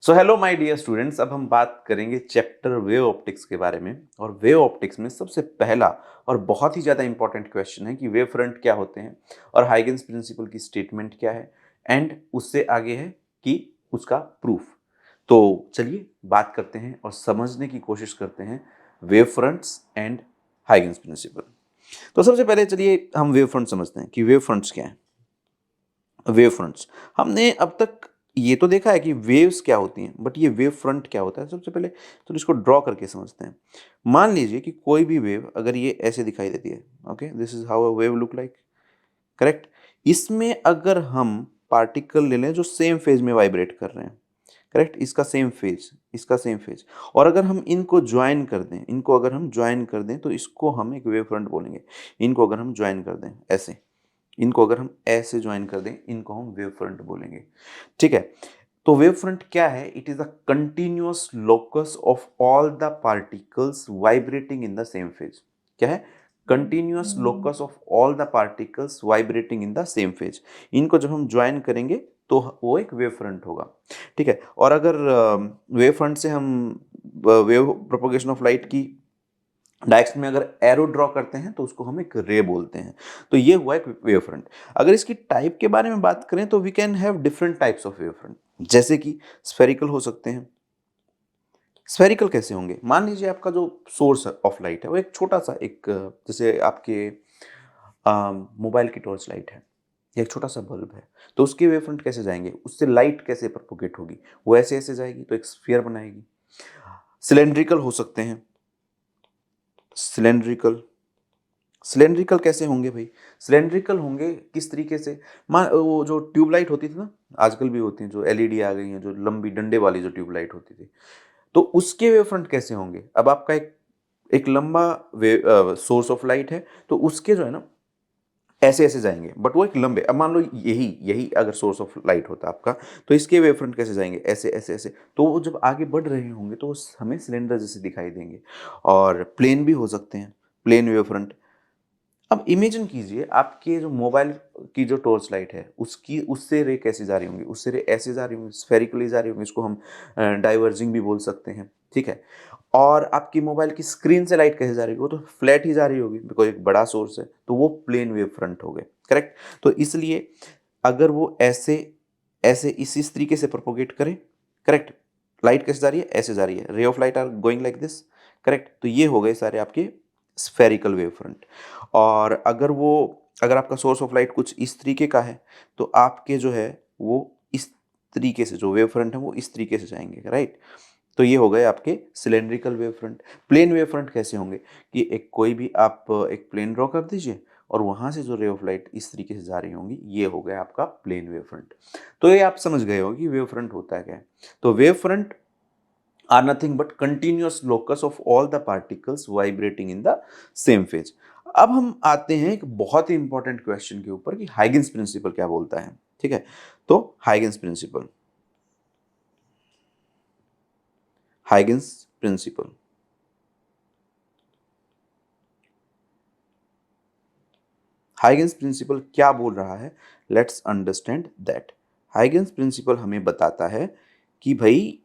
So hello my dear students, अब हम बात करेंगे चैप्टर वेव ऑप्टिक्स के बारे में। और वेव ऑप्टिक्स में सबसे पहला और बहुत ही ज़्यादा इंपॉर्टेंट क्वेश्चन है कि वेव फ्रंट क्या होते हैं और हाइगेंस प्रिंसिपल की स्टेटमेंट क्या है, एंड उससे आगे है कि उसका प्रूफ। तो चलिए बात करते हैं और समझने की कोशिश करते हैं wave fronts and Huygens principle. तो सबसे पहले चलिए हम वेव फ्रंट समझते हैं कि वेव फ्रंट्स क्या है। वेव फ्रंट्स हमने अब तक ये तो देखा है कि वेव्स क्या होती हैं, बट ये वेव फ्रंट क्या होता है सबसे पहले तो इसको ड्रॉ करके समझते हैं। मान लीजिए कि कोई भी वेव अगर ये ऐसे दिखाई देती है, okay, this is how a wave look like, correct. इसमें अगर हम पार्टिकल ले लें जो सेम फेज में वाइब्रेट कर रहे हैं, करेक्ट, इसका सेम फेज, और अगर हम इनको ज्वाइन कर दें, इनको अगर हम ज्वाइन कर दें तो इसको हम एक वेव फ्रंट बोलेंगे। इनको अगर हम ज्वाइन कर दें ऐसे, इनको अगर हम ऐसे ज्वाइन कर दें, इनको हम वेव फ्रंट बोलेंगे। ठीक है। तो वेव फ्रंट क्या है? It is a continuous locus of all the particles vibrating in the same phase. क्या है? Continuous locus of all the particles vibrating in the same phase. इनको जब हम ज्वाइन करेंगे तो वो एक वेव फ्रंट होगा। ठीक है। और अगर वेव फ्रंट से हम वेव प्रोपोगेशन ऑफ लाइट की डायरेक्शन में अगर एरो ड्रॉ करते हैं तो उसको हम एक रे बोलते हैं। तो ये हुआ एक वेव फ्रंट। अगर इसकी टाइप के बारे में बात करें तो we can have different types of wave front, जैसे कि स्फेरिकल हो सकते हैं। स्फेरिकल कैसे होंगे? मान लीजिए आपका जो सोर्स ऑफ लाइट है वो एक छोटा सा एक जैसे आपके मोबाइल की टॉर्च लाइट है या एक छोटा सा बल्ब है, तो उसके वेव फ्रंट कैसे जाएंगे, उससे लाइट कैसे प्रोपोगेट होगी? वो ऐसे ऐसे जाएगी तो एक स्फीयर बनाएगी। सिलेंड्रिकल हो सकते हैं। सिलेंड्रिकल सिलेंड्रिकल कैसे होंगे भाई? सिलेंड्रिकल होंगे किस तरीके से? मान वो जो ट्यूबलाइट होती थी ना, आजकल भी होती हैं, जो एलईडी आ गई हैं, जो लंबी डंडे वाली जो ट्यूबलाइट होती थी, तो उसके वेव फ्रंट कैसे होंगे? अब आपका एक एक लंबा वेव सोर्स ऑफ लाइट है, तो उसके जो है ना ऐसे ऐसे जाएंगे, बट वो एक लंबे, अब मान लो यही यही अगर सोर्स ऑफ लाइट होता आपका, तो इसके वेव फ्रंट कैसे जाएंगे? ऐसे ऐसे ऐसे। तो वो जब आगे बढ़ रहे होंगे तो वो हमें सिलेंडर जैसे दिखाई देंगे। और प्लेन भी हो सकते हैं, प्लेन वेव फ्रंट। अब इमेजिन कीजिए आपके जो मोबाइल की जो टॉर्च लाइट है उसकी, उससे रे कैसी जा रही होंगी? उससे रे ऐसे जा रही होंगी, स्फेरिकली जा रही होंगी, इसको हम डाइवर्जिंग भी बोल सकते हैं। ठीक है। और आपकी मोबाइल की स्क्रीन से लाइट कैसे जा रही होगी? वो तो फ्लैट ही जा रही होगी, बिकॉज एक बड़ा सोर्स है, तो वो प्लेन वेव फ्रंट हो गए, करेक्ट। तो इसलिए अगर वो ऐसे ऐसे इस तरीके से प्रोपोगेट करें, करेक्ट, लाइट कैसे जा रही है? ऐसे जा रही है, ray of light are going like this, correct. तो ये हो गए सारे आपके स्फेरिकल वेव फ्रंट। और अगर आपका सोर्स ऑफ लाइट कुछ इस तरीके का है, तो आपके जो है वो इस तरीके से जो वेव फ्रंट है वो इस तरीके से जाएंगे, राइट। तो ये हो गए आपके cylindrical wave front. Plane wave front कैसे होंगे? कि एक कोई भी आप एक प्लेन ड्रॉ कर दीजिए और वहां से जो रे ऑफ लाइट इस तरीके से जा रही होंगी, ये हो गया आपका प्लेन वेव फ्रंट। तो ये आप समझ गए हो कि वेव फ्रंट होता क्या है। तो wave front are nothing but continuous locus of all the particles vibrating in the same phase। अब हम आते हैं एक बहुत ही इंपॉर्टेंट क्वेश्चन के ऊपर कि हाइगेंस प्रिंसिपल क्या बोलता है। ठीक है। तो Huygens principle, Huygens principle Huygens principle क्या बोल रहा है? Let's understand that. Huygens principle हमें बताता है कि भाई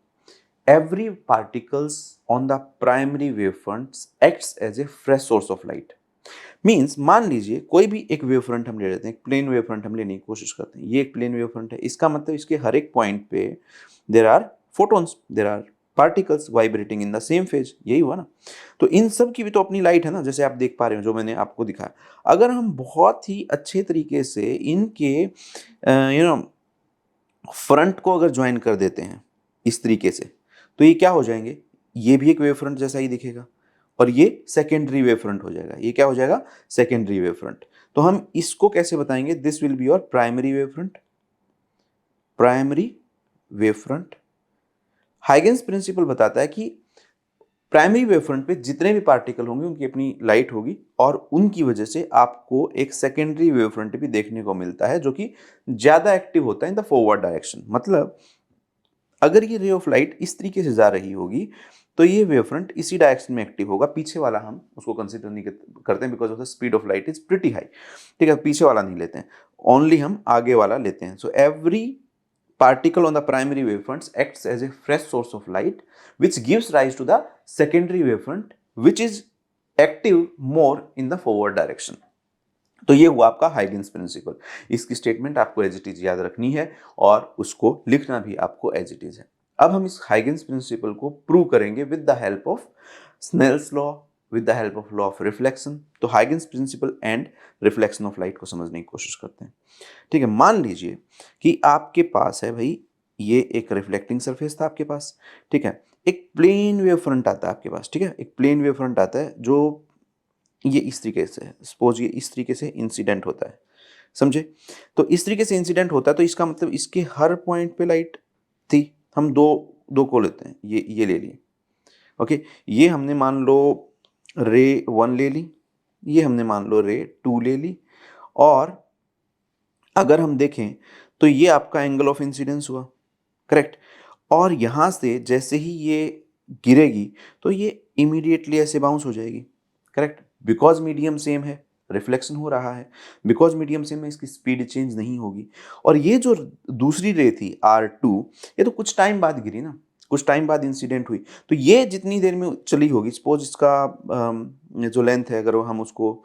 every particles on the primary wavefronts acts as a fresh source of light। Means मान लीजिए कोई भी एक वेव फ्रंट हम ले लेते हैं, प्लेन वेव फ्रंट हम लेने की कोशिश करते हैं, ये एक प्लेन वेव फ्रंट है, इसका मतलब इसके हर एक पॉइंट पे there are photons, there are particles vibrating in the same phase. यही हुआ ना। तो इन सब की भी तो अपनी लाइट है ना, जैसे आप देख पा रहे हो जो मैंने आपको दिखाया। अगर हम बहुत ही अच्छे तरीके से इनके फ्रंट को अगर ज्वाइन कर देते हैं इस तरीके से, तो ये क्या हो जाएंगे? ये भी एक वेव फ्रंट जैसा ही दिखेगा, और ये सेकेंडरी वेव फ्रंट हो जाएगा। ये क्या हो जाएगा? Secondary wave front. तो हम इसको कैसे बताएंगे? This will be your primary wave front, primary wave front. Huygens principle बताता है कि प्राइमरी वेव फ्रंट पे जितने भी पार्टिकल होंगे उनकी अपनी लाइट होगी, और उनकी वजह से आपको एक सेकेंडरी वेव फ्रंट भी देखने को मिलता है जो कि ज्यादा एक्टिव होता है इन द फॉरवर्ड डायरेक्शन। मतलब अगर ये रे ऑफ लाइट इस तरीके से जा रही होगी तो ये वेव फ्रंट इसी डायरेक्शन में एक्टिव होगा। पीछे वाला हम उसको कंसीडर नहीं करते हैं, because of the speed of light is pretty high. ठीक है, पीछे वाला नहीं लेते हैं, ओनली हम आगे वाला लेते हैं। So every particle on the primary wavefronts acts as a fresh source of light which gives rise to the secondary wavefront which is active more in the forward direction. तो ये हुआ आपका हाइगेंस प्रिंसिपल। इसकी statement आपको as it is याद रखनी है और उसको लिखना भी आपको एज इट इज है। अब हम इस हाइगेंस प्रिंसिपल को प्रूव करेंगे with the help of Snell's law, with the help of law of reflection. तो Huygens principle and reflection of light को समझने की कोशिश करते हैं। ठीक है, मान लीजिए कि आपके पास है भाई, ये एक रिफ्लेक्टिंग सरफेस था आपके पास। ठीक है, एक प्लेन वेव फ्रंट आता है आपके पास। ठीक है, एक प्लेन वेव फ्रंट आता है जो ये इस तरीके से है, सपोज ये इस तरीके से इंसिडेंट होता है, समझे? तो इस तरीके से इंसिडेंट होता है तो इसका मतलब इसके हर पॉइंट पे लाइट थी। हम दो दो को लेते हैं, ये ले लिए। ओके, ये हमने मान लो रे 1 ले ली, ये हमने मान लो रे 2 ले ली, और अगर हम देखें तो ये आपका एंगल ऑफ इंसिडेंस हुआ, करेक्ट। और यहाँ से जैसे ही ये गिरेगी तो ये इमीडिएटली ऐसे बाउंस हो जाएगी, करेक्ट, बिकॉज मीडियम सेम है, रिफ्लेक्शन हो रहा है, बिकॉज मीडियम सेम है, इसकी स्पीड चेंज नहीं होगी। और ये जो दूसरी रे थी R2, ये तो कुछ टाइम बाद गिरी ना, कुछ टाइम बाद इंसिडेंट हुई, तो ये जितनी देर में चली होगी, सपोज इसका जो लेंथ है अगर हम उसको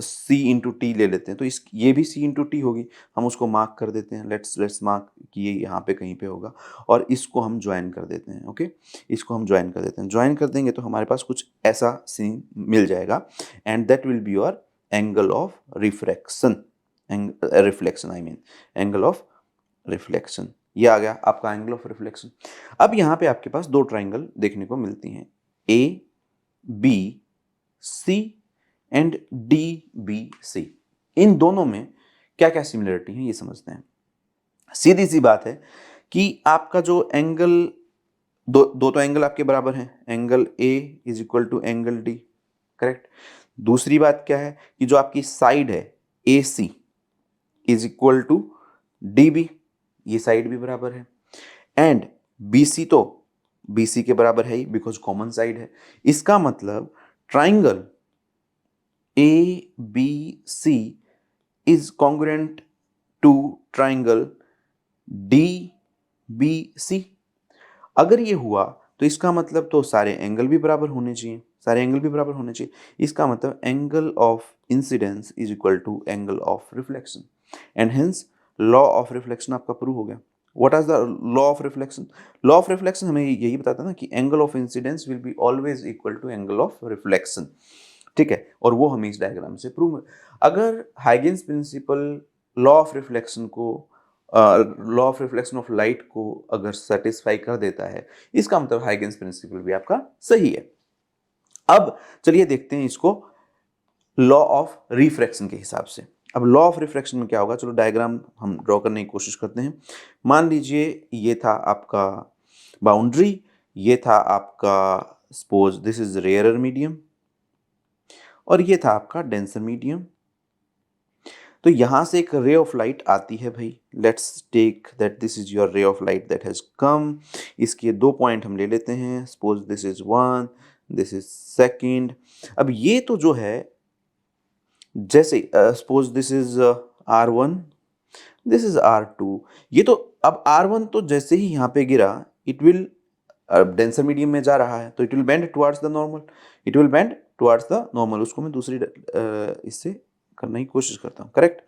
C इंटू टी ले लेते हैं तो इस ये भी C इंटू टी होगी। हम उसको मार्क कर देते हैं, लेट्स मार्क कि ये यहाँ पे कहीं पे होगा, और इसको हम ज्वाइन कर देते हैं। ओके, इसको हम ज्वाइन कर देते हैं। ज्वाइन कर देंगे तो हमारे पास कुछ ऐसा सीन मिल जाएगा, and that will be your angle of refraction, reflection I mean angle of reflection. ये आ गया आपका एंगल ऑफ रिफ्लेक्शन। अब यहाँ पे आपके पास दो ट्राइंगल देखने को मिलती हैं, ABC एंड DBC। इन दोनों में क्या क्या सिमिलरिटी है ये समझते हैं। सीधी सी बात है कि आपका जो एंगल, दो तो एंगल आपके बराबर हैं, angle A is equal to angle D, correct. दूसरी बात क्या है कि जो आपकी साइड है AC is equal to DB, ये साइड भी बराबर है, एंड BC तो BC के बराबर है ही बिकॉज कॉमन साइड है। इसका मतलब triangle ABC is congruent to triangle DBC। अगर ये हुआ तो इसका मतलब तो सारे एंगल भी बराबर होने चाहिए, सारे एंगल भी बराबर होने चाहिए। इसका मतलब angle of incidence is equal to angle of reflection, and hence law of reflection आपका प्रूव हो गया। What is the law of reflection? Law of reflection हमें यही बताता है ना कि angle of incidence will be always equal to angle of reflection. ठीक है, और वो हमें इस डायग्राम से प्रूव। अगर Huygens principle law of reflection को, law of reflection of light को अगर सेटिस्फाई कर देता है, इसका मतलब हाइगेंस प्रिंसिपल भी आपका सही है। अब चलिए देखते हैं इसको लॉ ऑफ रिफ्रैक्शन के हिसाब से। अब लॉ ऑफ रिफ्रैक्शन में क्या होगा, चलो डायग्राम हम ड्रॉ करने की कोशिश करते हैं। मान लीजिए ये था आपका बाउंड्री, ये था आपका suppose this is rarer medium, और ये था आपका डेंसर मीडियम। तो यहां से एक रे ऑफ लाइट आती है भाई, let's take that this is your ray of light that has come. इसके दो पॉइंट हम ले लेते हैं, suppose this is 1, this is second. अब ये तो जो है जैसे suppose this is R1, this is R2। ये तो अब R1 तो जैसे ही यहाँ पे गिरा इट विल, डेंसर मीडियम में जा रहा है तो it will bend towards the normal, it will bend towards the normal. उसको मैं दूसरी इससे करने की कोशिश करता हूँ, करेक्ट।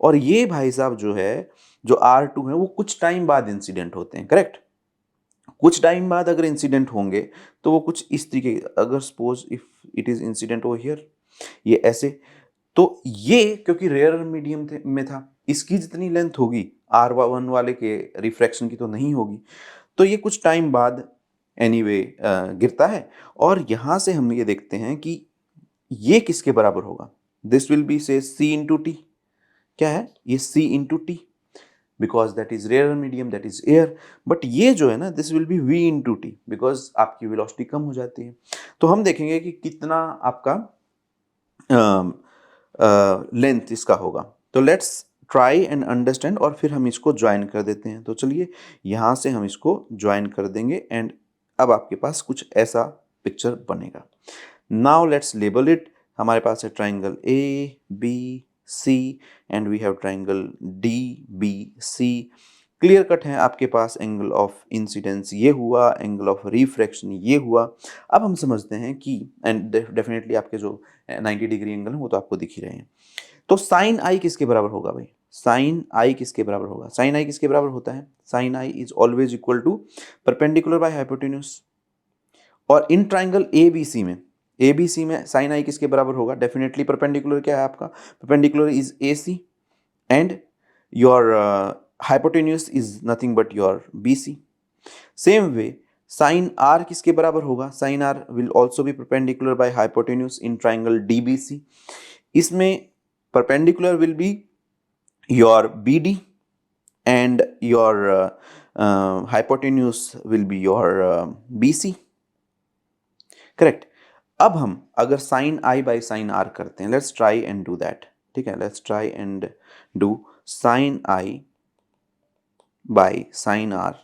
और ये भाई साहब जो है, जो R2 है वो कुछ टाइम बाद इंसिडेंट होते हैं, करेक्ट। कुछ टाइम बाद अगर इंसिडेंट होंगे तो वो कुछ इस तरीके, अगर suppose if it is incident over here, ये ऐसे, तो ये क्योंकि रेयर मीडियम में था, इसकी जितनी लेंथ होगी R1 वाले के रिफ्रैक्शन की तो नहीं होगी, तो ये कुछ टाइम बाद एनीवे गिरता है। और यहाँ से हम ये देखते हैं कि ये किसके बराबर होगा, this will be say C into t. क्या है ये C into t, because that is rarer medium, that is air. But ये जो है ना this will be V into t, because आपकी वेलोसिटी कम हो जाती है। तो हम देखेंगे कि कितना आपका लेंथ इसका होगा। तो लेट्स ट्राई एंड अंडरस्टैंड, और फिर हम इसको ज्वाइन कर देते हैं। तो चलिए यहाँ से हम इसको ज्वाइन कर देंगे, एंड अब आपके पास कुछ ऐसा पिक्चर बनेगा। Now let's label it. हमारे पास है triangle A B C and we have triangle D B C. Clear cut है, आपके पास एंगल ऑफ इंसिडेंस ये हुआ, एंगल ऑफ रिफ्रैक्शन ये हुआ। अब हम समझते हैं कि एंड डेफिनेटली आपके जो 90 डिग्री एंगल है वो तो आपको दिख ही रहे हैं। तो साइन आई किसके बराबर होगा भाई? साइन आई किसके बराबर होगा? साइन आई किसके बराबर होता है? Sine i is always equal to perpendicular by hypotenuse. और इन ट्राइंगल एबीसी में साइन आई किसके बराबर होगा? डेफिनेटली परपेंडिकुलर क्या है आपका? Perpendicular is A C and your hypotenuse is nothing but your BC. Same way, sin R किसके बराबर होगा? sin R will also be perpendicular by hypotenuse in triangle DBC. इसमें perpendicular will be your BD and your hypotenuse will be your BC. Correct. अब हम अगर sin I by sin R करते हैं, let's try and do that. ठीक है, let's try and do sin I by sin R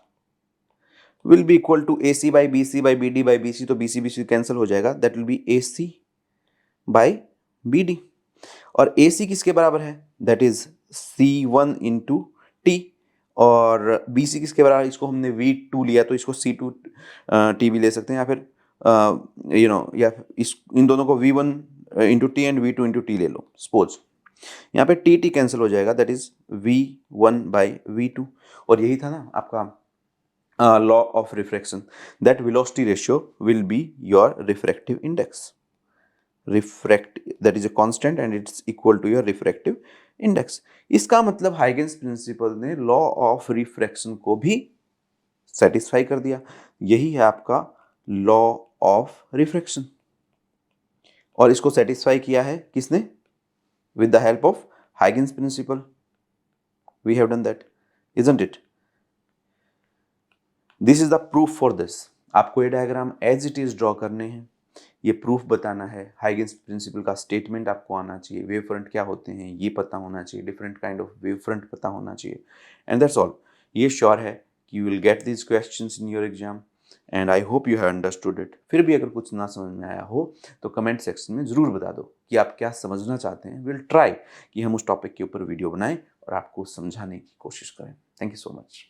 will be equal to AC by BC by BD by BC, तो BC BC cancel हो जाएगा, that will be AC by BD। और AC किसके बराबर है? that is C1 into T। और BC किसके बराबर है? इसको हमने V2 लिया तो इसको C2 T भी ले सकते हैं, या फिर या इन दोनों को V1 into T and V2 into T ले लो। सपोज यहाँ पे T कैंसिल हो जाएगा, that is V1 by V2। और यही था ना आपका law of refraction, that velocity ratio will be your refractive index. That is a constant and it's equal to your refractive index. इसका मतलब हाइगेंस प्रिंसिपल ने लॉ ऑफ रिफ्रैक्शन को भी सेटिस्फाई कर दिया। यही है आपका लॉ ऑफ रिफ्रैक्शन, और इसको सेटिस्फाई किया है किसने? with the help of Huygens principle. We have done that, isn't it? This is the proof for this. आपको ये diagram as it is draw करने हैं, ये प्रूफ बताना है। हाइगेंस प्रिंसिपल का स्टेटमेंट आपको आना चाहिए, वेव फ्रंट क्या होते हैं ये पता होना चाहिए, different kind of wave front पता होना चाहिए, एंड दैट्स ऑल। ये श्योर है कि you will get this questions in your exam and I hope you have understood it. फिर भी अगर कुछ ना समझ में आया हो तो कमेंट सेक्शन में ज़रूर बता दो कि आप क्या समझना चाहते हैं। विल ट्राई कि हम उस टॉपिक के ऊपर वीडियो बनाएं और आपको समझाने की कोशिश करें। Thank you so much.